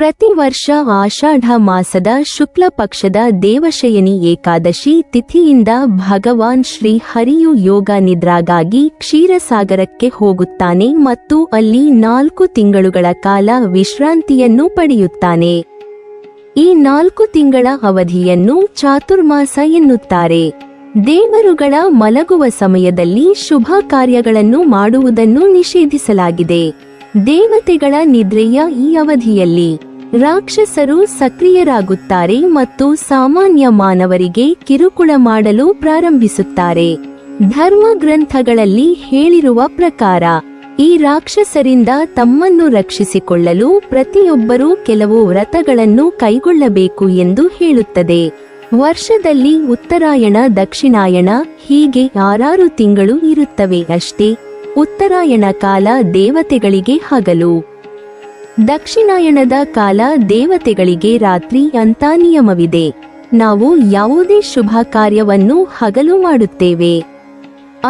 ಪ್ರತಿ ವರ್ಷ ಆಷಾಢ ಮಾಸದ ಶುಕ್ಲ ಪಕ್ಷದ ದೇವಶಯನಿ ಏಕಾದಶಿ ತಿಥಿಯಿಂದ ಭಗವಾನ್ ಶ್ರೀ ಹರಿಯು ಯೋಗ ನಿದ್ರಾಗಾಗಿ ಕ್ಷೀರಸಾಗರಕ್ಕೆ ಹೋಗುತ್ತಾನೆ ಮತ್ತು ಅಲ್ಲಿ 4 ತಿಂಗಳುಗಳ ಕಾಲ ವಿಶ್ರಾಂತಿಯನ್ನು ಪಡೆಯುತ್ತಾನೆ. ಈ 4 ತಿಂಗಳ ಅವಧಿಯನ್ನು ಚಾತುರ್ಮಾಸ ಎನ್ನುತ್ತಾರೆ. ದೇವರುಗಳ ಮಲಗುವ ಸಮಯದಲ್ಲಿ ಶುಭ ಕಾರ್ಯಗಳನ್ನು ಮಾಡುವುದನ್ನು ನಿಷೇಧಿಸಲಾಗಿದೆ. ದೇವತೆಗಳ ನಿದ್ರೆಯ ಈ ಅವಧಿಯಲ್ಲಿ ರಾಕ್ಷಸರು ಸಕ್ರಿಯರಾಗುತ್ತಾರೆ ಮತ್ತು ಸಾಮಾನ್ಯ ಮಾನವರಿಗೆ ಕಿರುಕುಳ ಮಾಡಲು ಪ್ರಾರಂಭಿಸುತ್ತಾರೆ. ಧರ್ಮ ಗ್ರಂಥಗಳಲ್ಲಿ ಹೇಳಿರುವ ಪ್ರಕಾರ ಈ ರಾಕ್ಷಸರಿಂದ ತಮ್ಮನ್ನು ರಕ್ಷಿಸಿಕೊಳ್ಳಲು ಪ್ರತಿಯೊಬ್ಬರೂ ಕೆಲವು ವ್ರತಗಳನ್ನು ಕೈಗೊಳ್ಳಬೇಕು ಎಂದು ಹೇಳುತ್ತದೆ. ವರ್ಷದಲ್ಲಿ ಉತ್ತರಾಯಣ, ದಕ್ಷಿಣಾಯಣ ಹೀಗೆ 6 ತಿಂಗಳು ಇರುತ್ತವೆ ಅಷ್ಟೇ. ಉತ್ತರಾಯಣ ಕಾಲ ದೇವತೆಗಳಿಗೆ ಹಗಲು, ದಕ್ಷಿಣಾಯಣದ ಕಾಲ ದೇವತೆಗಳಿಗೆ ರಾತ್ರಿ ಅಂತ ನಿಯಮವಿದೆ. ನಾವು ಯಾವುದೇ ಶುಭ ಕಾರ್ಯವನ್ನು ಹಗಲು ಮಾಡುತ್ತೇವೆ,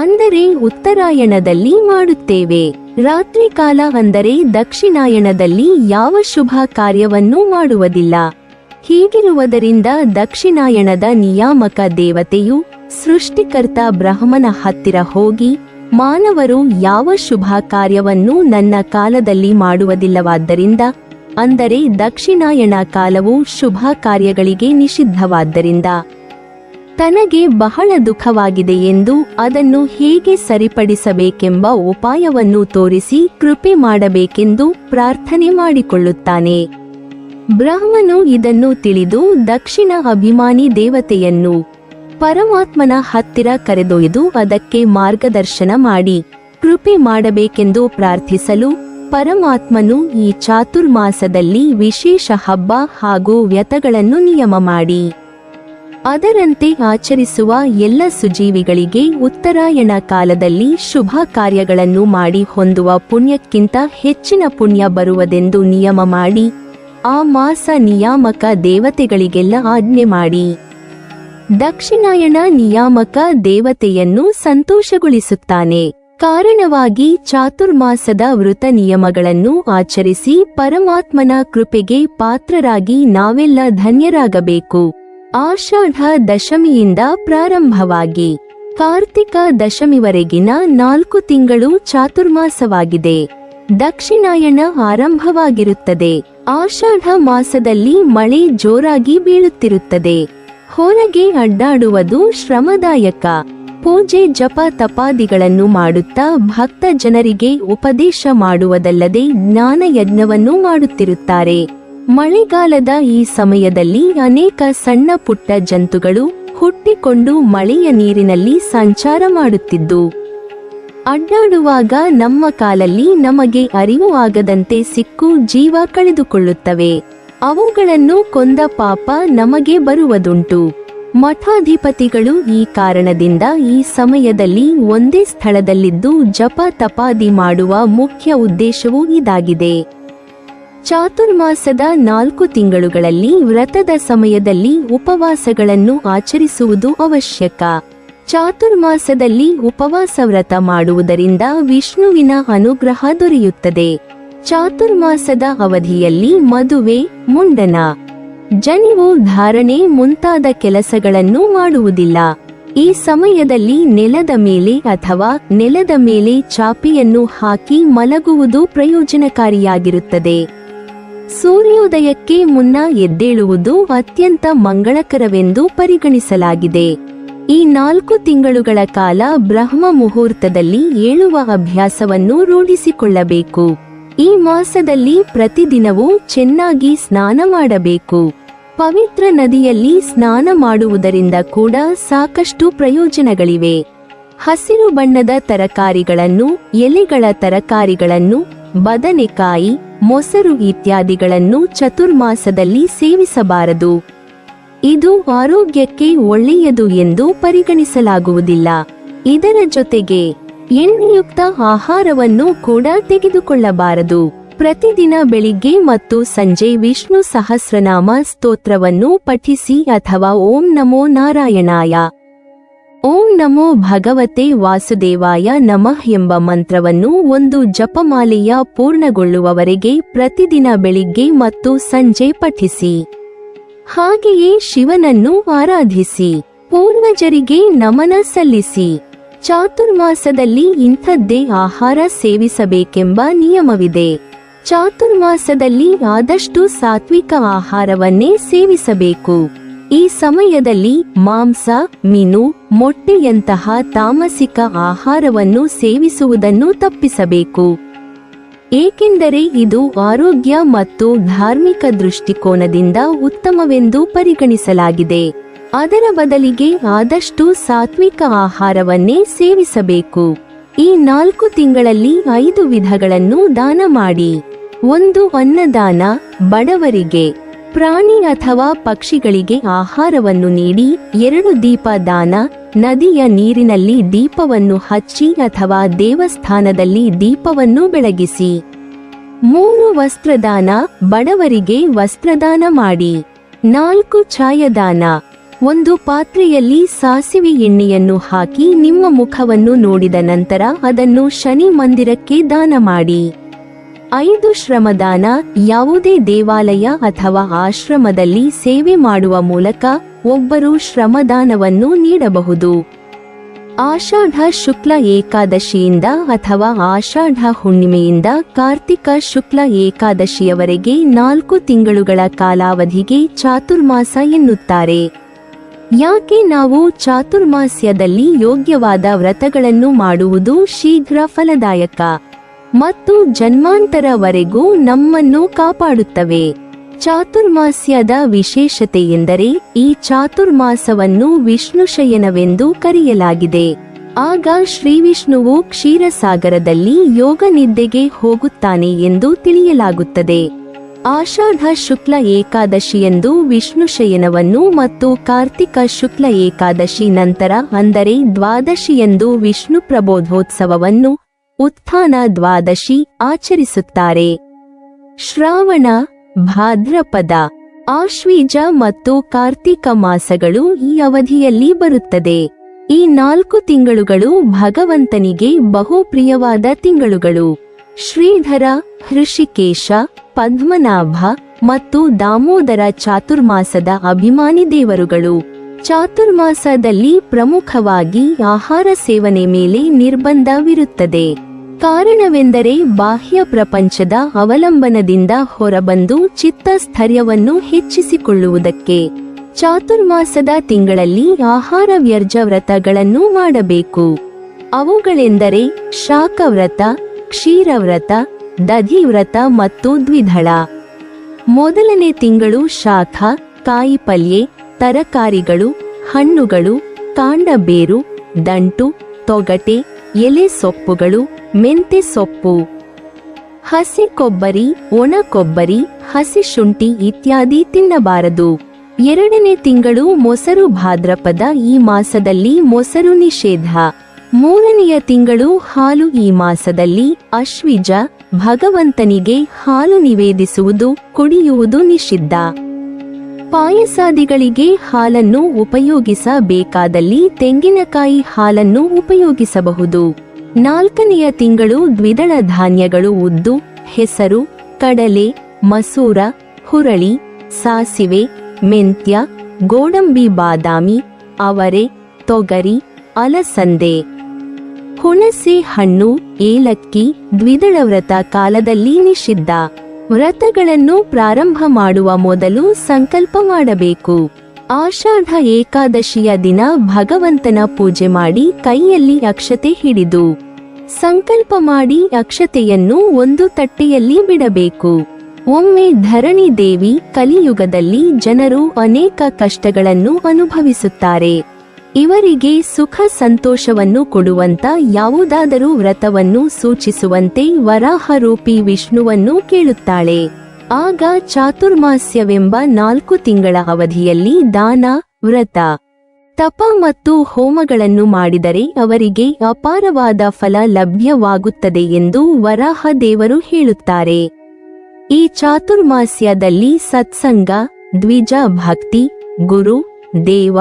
ಅಂದರೆ ಉತ್ತರಾಯಣದಲ್ಲಿ ಮಾಡುತ್ತೇವೆ. ರಾತ್ರಿ ಕಾಲ ಅಂದರೆ ದಕ್ಷಿಣಾಯಣದಲ್ಲಿ ಯಾವ ಶುಭ ಕಾರ್ಯವನ್ನು ಮಾಡುವುದಿಲ್ಲ. ಹೀಗಿರುವುದರಿಂದ ದಕ್ಷಿಣಾಯಣದ ನಿಯಾಮಕ ದೇವತೆಯು ಸೃಷ್ಟಿಕರ್ತ ಬ್ರಹ್ಮನ ಹತ್ತಿರ ಹೋಗಿ, ಮಾನವರು ಯಾವ ಶುಭ ಕಾರ್ಯವನ್ನು ನನ್ನ ಕಾಲದಲ್ಲಿ ಮಾಡುವುದಿಲ್ಲವಾದ್ದರಿಂದ, ಅಂದರೆ ದಕ್ಷಿಣಾಯಣ ಕಾಲವು ಶುಭ ಕಾರ್ಯಗಳಿಗೆ ನಿಷಿದ್ಧವಾದ್ದರಿಂದ ತನಗೆ ಬಹಳ ದುಃಖವಾಗಿದೆ ಎಂದು ಅದನ್ನು ಹೇಗೆ ಸರಿಪಡಿಸಬೇಕೆಂಬ ಉಪಾಯವನ್ನು ತೋರಿಸಿ ಕೃಪೆ ಮಾಡಬೇಕೆಂದು ಪ್ರಾರ್ಥನೆ ಮಾಡಿಕೊಳ್ಳುತ್ತಾನೆ. ಬ್ರಹ್ಮನು ಇದನ್ನು ತಿಳಿದು ದಕ್ಷಿಣ ಅಭಿಮಾನಿ ದೇವತೆಯನ್ನು ಪರಮಾತ್ಮನ ಹತ್ತಿರ ಕರೆದೊಯ್ದು ಅದಕ್ಕೆ ಮಾರ್ಗದರ್ಶನ ಮಾಡಿ ಕೃಪೆ ಮಾಡಬೇಕೆಂದು ಪ್ರಾರ್ಥಿಸಲು, ಪರಮಾತ್ಮನು ಈ ಚಾತುರ್ಮಾಸದಲ್ಲಿ ವಿಶೇಷ ಹಬ್ಬ ಹಾಗೂ ವ್ರತಗಳನ್ನು ನಿಯಮ ಮಾಡಿ ಅದರಂತೆ ಆಚರಿಸುವ ಎಲ್ಲ ಸುಜೀವಿಗಳಿಗೆ ಉತ್ತರಾಯಣ ಕಾಲದಲ್ಲಿ ಶುಭ ಕಾರ್ಯಗಳನ್ನು ಮಾಡಿ ಹೊಂದುವ ಪುಣ್ಯಕ್ಕಿಂತ ಹೆಚ್ಚಿನ ಪುಣ್ಯ ಬರುವುದೆಂದು ನಿಯಮ ಮಾಡಿ ಆ ಮಾಸ ನಿಯಾಮಕ ದೇವತೆಗಳಿಗೆಲ್ಲ ಆಜ್ಞೆ ಮಾಡಿ ದಕ್ಷಿಣಾಯಣ ನಿಯಾಮಕ ದೇವತೆಯನ್ನು ಸಂತೋಷಗೊಳಿಸುತ್ತಾನೆ. ಕಾರಣವಾಗಿ ಚಾತುರ್ಮಾಸದ ವೃತ ನಿಯಮಗಳನ್ನು ಆಚರಿಸಿ ಪರಮಾತ್ಮನ ಕೃಪೆಗೆ ಪಾತ್ರರಾಗಿ ನಾವೆಲ್ಲ ಧನ್ಯರಾಗಬೇಕು. ಆಷಾಢ ದಶಮಿಯಿಂದ ಪ್ರಾರಂಭವಾಗಿ ಕಾರ್ತಿಕ ದಶಮಿವರೆಗಿನ 4 ತಿಂಗಳು ಚಾತುರ್ಮಾಸವಾಗಿದೆ. ದಕ್ಷಿಣಾಯಣ ಆರಂಭವಾಗಿರುತ್ತದೆ. ಆಷಾಢ ಮಾಸದಲ್ಲಿ ಮಳೆ ಜೋರಾಗಿ ಬೀಳುತ್ತಿರುತ್ತದೆ. ಹೊರಗೆ ಅಡ್ಡಾಡುವುದು ಶ್ರಮದಾಯಕ. ಪೂಜೆ, ಜಪ, ತಪಾದಿಗಳನ್ನು ಮಾಡುತ್ತಾ ಭಕ್ತ ಜನರಿಗೆ ಉಪದೇಶ ಮಾಡುವುದಲ್ಲದೆ ಜ್ಞಾನ ಯಜ್ಞವನ್ನು ಮಾಡುತ್ತಿರುತ್ತಾರೆ. ಮಳೆಗಾಲದ ಈ ಸಮಯದಲ್ಲಿ ಅನೇಕ ಸಣ್ಣ ಪುಟ್ಟ ಜಂತುಗಳು ಹುಟ್ಟಿಕೊಂಡು ಮಳೆಯ ನೀರಿನಲ್ಲಿ ಸಂಚಾರ ಮಾಡುತ್ತಿದ್ದು, ಅಡ್ಡಾಡುವಾಗ ನಮ್ಮ ಕಾಲಲ್ಲಿ ನಮಗೆ ಅರಿವು ಆಗದಂತೆ ಸಿಕ್ಕು ಜೀವ ಕಳೆದುಕೊಳ್ಳುತ್ತವೆ. ಅವುಗಳನ್ನು ಕೊಂದ ಪಾಪ ನಮಗೆ ಬರುವುದುಂಟು. ಮಠಾಧಿಪತಿಗಳು ಈ ಕಾರಣದಿಂದ ಈ ಸಮಯದಲ್ಲಿ ಒಂದೇ ಸ್ಥಳದಲ್ಲಿದ್ದು ಜಪ ತಪಾದಿ ಮಾಡುವ ಮುಖ್ಯ ಉದ್ದೇಶವೂ ಇದಾಗಿದೆ. ಚಾತುರ್ಮಾಸದ 4 ತಿಂಗಳುಗಳಲ್ಲಿ ವ್ರತದ ಸಮಯದಲ್ಲಿ ಉಪವಾಸಗಳನ್ನು ಆಚರಿಸುವುದು ಅವಶ್ಯಕ. ಚಾತುರ್ಮಾಸದಲ್ಲಿ ಉಪವಾಸ ವ್ರತ ಮಾಡುವುದರಿಂದ ವಿಷ್ಣುವಿನ ಅನುಗ್ರಹ ದೊರೆಯುತ್ತದೆ. ಚಾತುರ್ಮಾಸದ ಅವಧಿಯಲ್ಲಿ ಮದುವೆ, ಮುಂಡನ, ಜನಿವು, ಧಾರಣೆ ಮುಂತಾದ ಕೆಲಸಗಳನ್ನು ಮಾಡುವುದಿಲ್ಲ. ಈ ಸಮಯದಲ್ಲಿ ನೆಲದ ಮೇಲೆ ಅಥವಾ ನೆಲದ ಮೇಲೆ ಚಾಪೆಯನ್ನು ಹಾಕಿ ಮಲಗುವುದು ಪ್ರಯೋಜನಕಾರಿಯಾಗಿರುತ್ತದೆ. ಸೂರ್ಯೋದಯಕ್ಕೆ ಮುನ್ನ ಎದ್ದೇಳುವುದು ಅತ್ಯಂತ ಮಂಗಳಕರವೆಂದು ಪರಿಗಣಿಸಲಾಗಿದೆ. ಈ 4 ತಿಂಗಳುಗಳ ಕಾಲ ಬ್ರಹ್ಮ ಮುಹೂರ್ತದಲ್ಲಿ ಏಳುವ ಅಭ್ಯಾಸವನ್ನು ರೂಢಿಸಿಕೊಳ್ಳಬೇಕು. ಈ ಮಾಸದಲ್ಲಿ ಪ್ರತಿದಿನವೂ ಚೆನ್ನಾಗಿ ಸ್ನಾನ ಮಾಡಬೇಕು. ಪವಿತ್ರ ನದಿಯಲ್ಲಿ ಸ್ನಾನ ಮಾಡುವುದರಿಂದ ಕೂಡ ಸಾಕಷ್ಟು ಪ್ರಯೋಜನಗಳಿವೆ. ಹಸಿರು ಬಣ್ಣದ ತರಕಾರಿಗಳನ್ನು, ಎಲೆಗಳ ತರಕಾರಿಗಳನ್ನು, ಬದನೆಕಾಯಿ, ಮೊಸರು ಇತ್ಯಾದಿಗಳನ್ನು ಚತುರ್ಮಾಸದಲ್ಲಿ ಸೇವಿಸಬಾರದು. ಇದು ಆರೋಗ್ಯಕ್ಕೆ ಒಳ್ಳೆಯದು ಎಂದು ಪರಿಗಣಿಸಲಾಗುವುದಿಲ್ಲ. ಇದರ ಜೊತೆಗೆ ಎಣ್ಣೆಯುಕ್ತ ಆಹಾರವನ್ನು ಕೂಡ ತೆಗೆದುಕೊಳ್ಳಬಾರದು. ಪ್ರತಿದಿನ ಬೆಳಿಗ್ಗೆ ಮತ್ತು ಸಂಜೆ ವಿಷ್ಣು ಸಹಸ್ರನಾಮ ಸ್ತೋತ್ರವನ್ನು ಪಠಿಸಿ ಅಥವಾ ಓಂ ನಮೋ ನಾರಾಯಣಾಯ ಓಂ ನಮೋ ಭಗವತೆ ವಾಸುದೇವಾಯ ನಮಃ ಎಂಬ ಮಂತ್ರವನ್ನು ಒಂದು ಜಪಮಾಲೆಯ ಪೂರ್ಣಗೊಳ್ಳುವವರೆಗೆ ಪ್ರತಿದಿನ ಬೆಳಿಗ್ಗೆ ಮತ್ತು ಸಂಜೆ ಪಠಿಸಿ. ಹಾಗೆಯೇ ಶಿವನನ್ನು ಆರಾಧಿಸಿ ಪೂರ್ವಜರಿಗೆ ನಮನ ಸಲ್ಲಿಸಿ. ಚಾತುರ್ಮಾಸದಲ್ಲಿ ಇಂಥದ್ದೇ ಆಹಾರ ಸೇವಿಸಬೇಕೆಂಬ ನಿಯಮವಿದೆ. ಚಾತುರ್ಮಾಸದಲ್ಲಿ ಆದಷ್ಟು ಸಾತ್ವಿಕ ಆಹಾರವನ್ನೇ ಸೇವಿಸಬೇಕು. ಈ ಸಮಯದಲ್ಲಿ ಮಾಂಸ, ಮೀನು, ಮೊಟ್ಟೆಯಂತಹ ತಾಮಸಿಕ ಆಹಾರವನ್ನು ಸೇವಿಸುವುದನ್ನು ತಪ್ಪಿಸಬೇಕು. ಏಕೆಂದರೆ ಇದು ಆರೋಗ್ಯ ಮತ್ತು ಧಾರ್ಮಿಕ ದೃಷ್ಟಿಕೋನದಿಂದ ಉತ್ತಮವೆಂದು ಪರಿಗಣಿಸಲಾಗಿದೆ. ಅದರ ಬದಲಿಗೆ ಆದಷ್ಟು ಸಾತ್ವಿಕ ಆಹಾರವನ್ನೇ ಸೇವಿಸಬೇಕು. ಈ 4 ತಿಂಗಳಲ್ಲಿ 5 ವಿಧಗಳನ್ನು ದಾನ ಮಾಡಿ. 1. ಅನ್ನದಾನ, ಬಡವರಿಗೆ, ಪ್ರಾಣಿ ಅಥವಾ ಪಕ್ಷಿಗಳಿಗೆ ಆಹಾರವನ್ನು ನೀಡಿ. 2. ದೀಪದಾನ, ನದಿಯ ನೀರಿನಲ್ಲಿ ದೀಪವನ್ನು ಹಚ್ಚಿ ಅಥವಾ ದೇವಸ್ಥಾನದಲ್ಲಿ ದೀಪವನ್ನು ಬೆಳಗಿಸಿ. 3. ವಸ್ತ್ರದಾನ, ಬಡವರಿಗೆ ವಸ್ತ್ರದಾನ ಮಾಡಿ. 4. ಛಾಯದಾನ, ಒಂದು ಪಾತ್ರೆಯಲ್ಲಿ ಸಾಸಿವೆ ಎಣ್ಣೆಯನ್ನು ಹಾಕಿ ನಿಮ್ಮ ಮುಖವನ್ನು ನೋಡಿದ ನಂತರ ಅದನ್ನು ಶನಿ ಮಂದಿರಕ್ಕೆ ದಾನ ಮಾಡಿ. 5. ಶ್ರಮದಾನ, ಯಾವುದೇ ದೇವಾಲಯ ಅಥವಾ ಆಶ್ರಮದಲ್ಲಿ ಸೇವೆ ಮಾಡುವ ಮೂಲಕ ಒಬ್ಬರು ಶ್ರಮದಾನವನ್ನು ನೀಡಬಹುದು. ಆಷಾಢ ಶುಕ್ಲ ಏಕಾದಶಿಯಿಂದ ಅಥವಾ ಆಷಾಢ ಹುಣ್ಣಿಮೆಯಿಂದ ಕಾರ್ತಿಕ ಶುಕ್ಲ ಏಕಾದಶಿಯವರೆಗೆ 4 ತಿಂಗಳುಗಳ ಕಾಲಾವಧಿಗೆ ಚಾತುರ್ಮಾಸ ಎನ್ನುತ್ತಾರೆ. ಯಾಕೆ ನಾವು ಚಾತುರ್ಮಾಸ್ಯದಲ್ಲಿ ಯೋಗ್ಯವಾದ ವ್ರತಗಳನ್ನು ಮಾಡುವುದು ಶೀಘ್ರ ಫಲದಾಯಕ ಮತ್ತು ಜನ್ಮಾಂತರವರೆಗೂ ನಮ್ಮನ್ನು ಕಾಪಾಡುತ್ತವೆ. ಚಾತುರ್ಮಾಸ್ಯದ ವಿಶೇಷತೆ ಎಂದರೆ ಈ ಚಾತುರ್ಮಾಸವನ್ನು ವಿಷ್ಣುಶಯನವೆಂದು ಕರೆಯಲಾಗಿದೆ. ಆಗ ಶ್ರೀವಿಷ್ಣುವು ಕ್ಷೀರಸಾಗರದಲ್ಲಿ ಯೋಗ ನಿದ್ದೆಗೆ ಹೋಗುತ್ತಾನೆ ಎಂದು ತಿಳಿಯಲಾಗುತ್ತದೆ. ಆಷಾಢ ಶುಕ್ಲ ಏಕಾದಶಿಯಂದು ವಿಷ್ಣುಶಯನವನ್ನು ಮತ್ತು ಕಾರ್ತಿಕ ಶುಕ್ಲ ಏಕಾದಶಿ ನಂತರ ಅಂದರೆ ದ್ವಾದಶಿಯಂದು ವಿಷ್ಣು ಪ್ರಬೋಧೋತ್ಸವವನ್ನು ಉತ್ಥಾನ ದ್ವಾದಶಿ ಆಚರಿಸುತ್ತಾರೆ. ಶ್ರಾವಣ, ಭಾದ್ರಪದ, ಆಶ್ವೀಜ ಮತ್ತು ಕಾರ್ತಿಕ ಮಾಸಗಳು ಈ ಅವಧಿಯಲ್ಲಿ ಬರುತ್ತದೆ. ಈ 4 ತಿಂಗಳುಗಳು ಭಗವಂತನಿಗೆ ಬಹುಪ್ರಿಯವಾದ ತಿಂಗಳುಗಳು. ಶ್ರೀಧರ, ಹೃಷಿಕೇಶ, ಪದ್ಮನಾಭ ಮತ್ತು ದಾಮೋದರ ಚಾತುರ್ಮಾಸದ ಅಭಿಮಾನಿ ದೇವರುಗಳು. ಚಾತುರ್ಮಾಸದಲ್ಲಿ ಪ್ರಮುಖವಾಗಿ ಆಹಾರ ಸೇವನೆ ಮೇಲೆ ನಿರ್ಬಂಧವಿರುತ್ತದೆ. ಕಾರಣವೆಂದರೆ ಬಾಹ್ಯ ಪ್ರಪಂಚದ ಅವಲಂಬನದಿಂದ ಹೊರಬಂದು ಚಿತ್ತಸ್ಥೈರ್ಯವನ್ನು ಹೆಚ್ಚಿಸಿಕೊಳ್ಳುವುದಕ್ಕೆ. ಚಾತುರ್ಮಾಸದ ತಿಂಗಳಲ್ಲಿ ಆಹಾರ ವರ್ಜ್ಯ ವ್ರತಗಳನ್ನು ಮಾಡಬೇಕು. ಅವುಗಳೆಂದರೆ ಶಾಕವ್ರತ, ಕ್ಷೀರವ್ರತ, ದಧಿವ್ರತ ಮತ್ತು ದ್ವಿದಳ. ಮೊದಲನೇ ತಿಂಗಳು ಶಾಖ, ಕಾಯಿಪಲ್ಯ, ತರಕಾರಿಗಳು, ಹಣ್ಣುಗಳು, ಕಾಂಡಬೇರು, ದಂಟು, ತೊಗಟೆ, ಎಲೆ ಸೊಪ್ಪುಗಳು, ಮೆಂತೆ ಸೊಪ್ಪು, ಹಸಿ ಕೊಬ್ಬರಿ, ಒಣ ಕೊಬ್ಬರಿ, ಹಸಿ ಶುಂಠಿ ಇತ್ಯಾದಿ ತಿನ್ನಬಾರದು. ಎರಡನೇ ತಿಂಗಳು ಮೊಸರು, ಭಾದ್ರಪದ. ಈ ಮಾಸದಲ್ಲಿ ಮೊಸರು ನಿಷೇಧ. ಮೂರನೆಯ ತಿಂಗಳು ಹಾಲು. ಈ ಮಾಸದಲ್ಲಿ ಅಶ್ವಿಜ. ಭಗವಂತನಿಗೆ ಹಾಲು ನಿವೇದಿಸುವುದು, ಕುಡಿಯುವುದು ನಿಷಿದ್ಧ. ಪಾಯಸಾದಿಗಳಿಗೆ ಹಾಲನ್ನು ಉಪಯೋಗಿಸಬೇಕಾದಲ್ಲಿ ತೆಂಗಿನಕಾಯಿ ಹಾಲನ್ನು ಉಪಯೋಗಿಸಬಹುದು. ನಾಲ್ಕನೆಯ ತಿಂಗಳು ದ್ವಿದಳ ಧಾನ್ಯಗಳು ಉದ್ದು, ಹೆಸರು, ಕಡಲೆ, ಮಸೂರ, ಹುರಳಿ, ಸಾಸಿವೆ, ಮೆಂತ್ಯ, ಗೋಡಂಬಿ, ಬಾದಾಮಿ, ಅವರೆ, ತೊಗರಿ, ಅಲಸಂದೆ, ಹುಣಸೆ ಹಣ್ಣು, ಏಲಕ್ಕಿ. ದ್ವಿದಳ ವ್ರತ ಕಾಲದಲ್ಲಿ ನಿಷಿದ್ಧ. ವ್ರತಗಳನ್ನು ಪ್ರಾರಂಭ ಮಾಡುವ ಮೊದಲು ಸಂಕಲ್ಪ ಮಾಡಬೇಕು. ಆಷಾಢ ಏಕಾದಶಿಯ ದಿನ ಭಗವಂತನ ಪೂಜೆ ಮಾಡಿ ಕೈಯಲ್ಲಿ ಅಕ್ಷತೆ ಹಿಡಿದು ಸಂಕಲ್ಪ ಮಾಡಿ ಅಕ್ಷತೆಯನ್ನು ಒಂದು ತಟ್ಟೆಯಲ್ಲಿ ಬಿಡಬೇಕು. ಒಮ್ಮೆ ಧರಣಿ ದೇವಿ, ಕಲಿಯುಗದಲ್ಲಿ ಜನರು ಅನೇಕ ಕಷ್ಟಗಳನ್ನು ಅನುಭವಿಸುತ್ತಾರೆ. ಇವರಿಗೆ ಸುಖ ಸಂತೋಷವನ್ನು ಕೊಡುವಂತ ಯಾವುದಾದರೂ ವ್ರತವನ್ನು ಸೂಚಿಸುವಂತೆ ವರಾಹರೂಪಿ ವಿಷ್ಣುವನ್ನು ಕೇಳುತ್ತಾಳೆ. ಆಗ ಚಾತುರ್ಮಾಸ್ಯವೆಂಬ 4 ತಿಂಗಳ ಅವಧಿಯಲ್ಲಿ ದಾನ, ವ್ರತ, ತಪ ಮತ್ತು ಹೋಮಗಳನ್ನು ಮಾಡಿದರೆ ಅವರಿಗೆ ಅಪಾರವಾದ ಫಲ ಲಭ್ಯವಾಗುತ್ತದೆ ಎಂದು ವರಾಹ ದೇವರು ಹೇಳುತ್ತಾರೆ. ಈ ಚಾತುರ್ಮಾಸ್ಯದಲ್ಲಿ ಸತ್ಸಂಗ, ದ್ವಿಜ ಭಕ್ತಿ, ಗುರು, ದೇವ,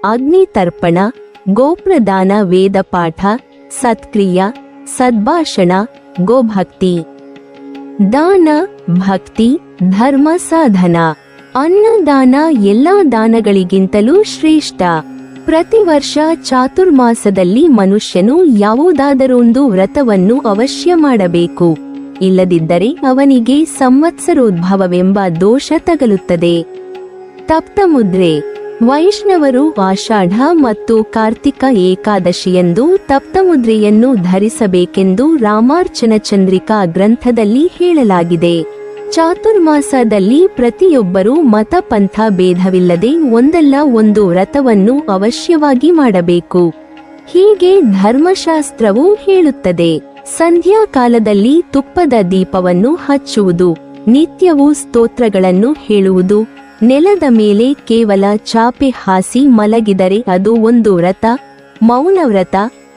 ಅಗ್ನಿ ತರ್ಪಣ, ಗೋಪ್ರದಾನ, ವೇದಪಾಠ, ಸತ್ಕ್ರಿಯ, ಸದ್ಭಾಷಣ, ಗೋಭಕ್ತಿ. ದಾನ, ಭಕ್ತಿ, ಧರ್ಮ ಸಾಧನ. ಅನ್ನದಾನ ಎಲ್ಲಾ ದಾನಗಳಿಗಿಂತಲೂ ಶ್ರೇಷ್ಠ. ಪ್ರತಿ ವರ್ಷ ಚಾತುರ್ಮಾಸದಲ್ಲಿ ಮನುಷ್ಯನು ಯಾವುದಾದರೊಂದು ವ್ರತವನ್ನು ಅವಶ್ಯ ಮಾಡಬೇಕು. ಇಲ್ಲದಿದ್ದರೆ ಅವನಿಗೆ ಸಂವತ್ಸರೋದ್ಭವವೆಂಬ ದೋಷ ತಗಲುತ್ತದೆ. ತಪ್ತಮುದ್ರೆ. ವೈಷ್ಣವರು ಆಷಾಢ ಮತ್ತು ಕಾರ್ತಿಕ ಏಕಾದಶಿಯಂದು ತಪ್ತಮುದ್ರೆಯನ್ನು ಧರಿಸಬೇಕೆಂದು ರಾಮಾರ್ಚನ ಚಂದ್ರಿಕಾ ಗ್ರಂಥದಲ್ಲಿ ಹೇಳಲಾಗಿದೆ. ಚಾತುರ್ಮಾಸದಲ್ಲಿ ಪ್ರತಿಯೊಬ್ಬರೂ ಮತ ಪಂಥ ಭೇದವಿಲ್ಲದೆ ಒಂದಲ್ಲ ಒಂದು ವ್ರತವನ್ನು ಅವಶ್ಯವಾಗಿ ಮಾಡಬೇಕು. ಹೀಗೆ ಧರ್ಮಶಾಸ್ತ್ರವು ಹೇಳುತ್ತದೆ. ಸಂಧ್ಯಾಕಾಲದಲ್ಲಿ ತುಪ್ಪದ ದೀಪವನ್ನು ಹಚ್ಚುವುದು, ನಿತ್ಯವೂ ಸ್ತೋತ್ರಗಳನ್ನು ಹೇಳುವುದು, ನೆಲದ ಮೇಲೆ ಕೇವಲ ಚಾಪೆ ಹಾಸಿ ಮಲಗಿದರೆ ಅದು ಒಂದು ವ್ರತ. ಮೌನವ್ರತ.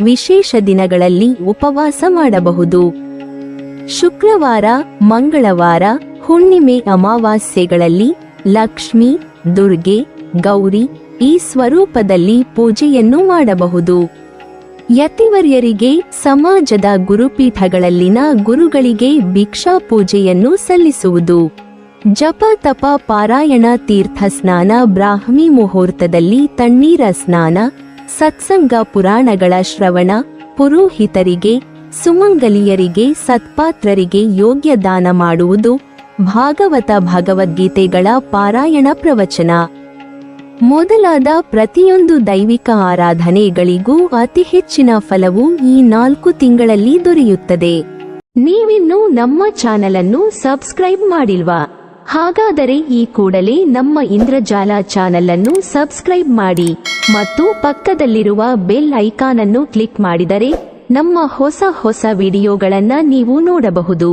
ವಿಶೇಷ ದಿನಗಳಲ್ಲಿ ಉಪವಾಸ ಮಾಡಬಹುದು. ಶುಕ್ರವಾರ, ಮಂಗಳವಾರ, ಹುಣ್ಣಿಮೆ, ಅಮಾವಾಸ್ಯೆಗಳಲ್ಲಿ ಲಕ್ಷ್ಮಿ, ದುರ್ಗೆ, ಗೌರಿ ಈ ಸ್ವರೂಪದಲ್ಲಿ ಪೂಜೆಯನ್ನು ಮಾಡಬಹುದು. ಯತಿವರ್ಯರಿಗೆ ಸಮಾಜದ ಗುರುಪೀಠಗಳಲ್ಲಿನ ಗುರುಗಳಿಗೆ ಭಿಕ್ಷಾ ಪೂಜೆಯನ್ನು ಸಲ್ಲಿಸುವುದು. ಜಪ, ತಪ, ಪಾರಾಯಣ, ತೀರ್ಥ ಸ್ನಾನ, ಬ್ರಾಹ್ಮಿ ಮುಹೂರ್ತದಲ್ಲಿ ತಣ್ಣೀರ ಸ್ನಾನ, ಸತ್ಸಂಗ, ಪುರಾಣಗಳ ಶ್ರವಣ, ಪುರೋಹಿತರಿಗೆ, ಸುಮಂಗಲಿಯರಿಗೆ, ಸತ್ಪಾತ್ರರಿಗೆ ಯೋಗ್ಯ ದಾನ ಮಾಡುವುದು, ಭಾಗವತ, ಭಗವದ್ಗೀತೆಗಳ ಪಾರಾಯಣ, ಪ್ರವಚನ ಮೊದಲಾದ ಪ್ರತಿಯೊಂದು ದೈವಿಕ ಆರಾಧನೆಗಳಿಗೂ ಅತಿ ಹೆಚ್ಚಿನ ಫಲವು ಈ 4 ತಿಂಗಳಲ್ಲಿ ದೊರೆಯುತ್ತದೆ. ನೀವಿನ್ನೂ ನಮ್ಮ ಚಾನೆಲ್ ಅನ್ನು ಸಬ್ಸ್ಕ್ರೈಬ್ ಮಾಡಿಲ್ವಾ? ಹಾಗಾದರೆ ಈ ಕೂಡಲೇ ನಮ್ಮ ಇಂದ್ರಜಾಲ ಚಾನೆಲ್ ಅನ್ನು ಸಬ್ಸ್ಕ್ರೈಬ್ ಮಾಡಿ ಮತ್ತು ಪಕ್ಕದಲ್ಲಿರುವ ಬೆಲ್ ಐಕಾನ್ ಅನ್ನು ಕ್ಲಿಕ್ ಮಾಡಿದರೆ ನಮ್ಮ ಹೊಸ ವಿಡಿಯೋಗಳನ್ನ ನೀವು ನೋಡಬಹುದು.